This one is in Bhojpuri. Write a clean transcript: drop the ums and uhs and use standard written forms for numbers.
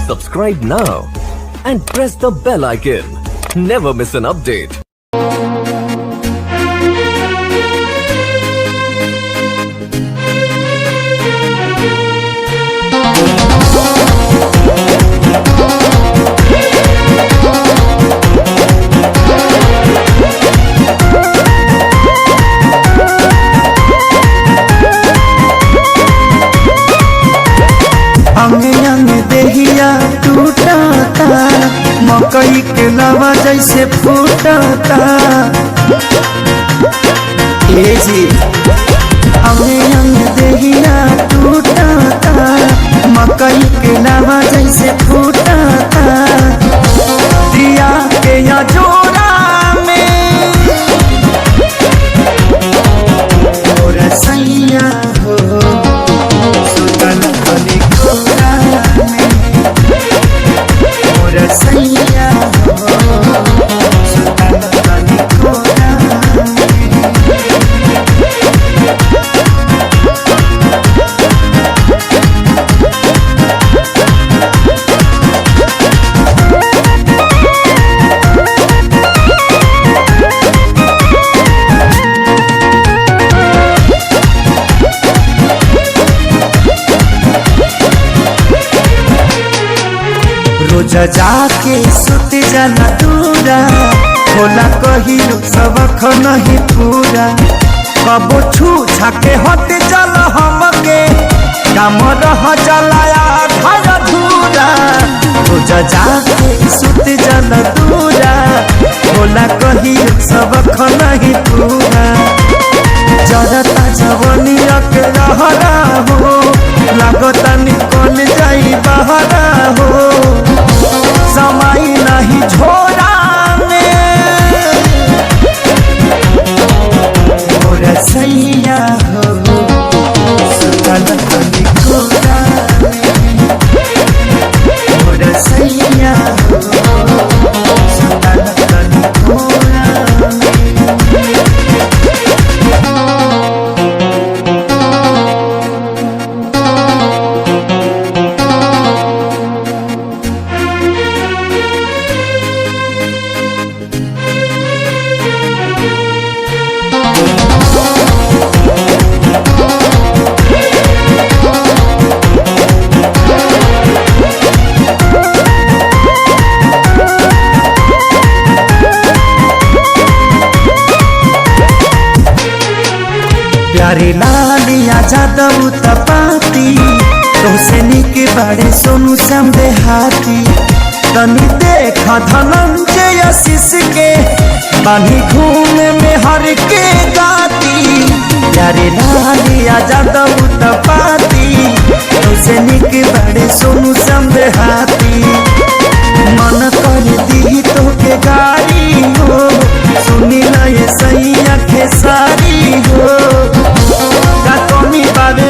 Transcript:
Subscribe now and press the bell icon. Never miss an update. मकई के लावा जैसे फूटता जी अंगे अंग देहिया टूटता मकई के लावा जैसे फूटता दिया के या जोड़ा में और सैया हो सुतल बनी कोरा में और सैया रोज जाके सुत जाना दूरा होला कही सबक नहीं पूरा कबो छू छाके हट चल हमके काम रह चलाया घर धूरा रोज जाके सुत जाना दूरा होला कही सबक नहीं पूरा जरता जवनी के रहरा हो लागता निकल जाई बहरा हो समय नहीं छोड़ा और सैया हो सुतल बनी कोरा और सैया हो सुतल बनी कोरा प्यारे लालिया जादव तपाती तोसे निक बड़े सोनू समझे हाथी तनी देख धनंजय आशीष के बानी घूम में हर के गाती प्यारे लालिया जादव तपाती तोसे निक बड़े सोनू समझे हाथी मन कर दी तो के गाड़ी हो सुनी लए सैया खेसारी हो का कमी बाबे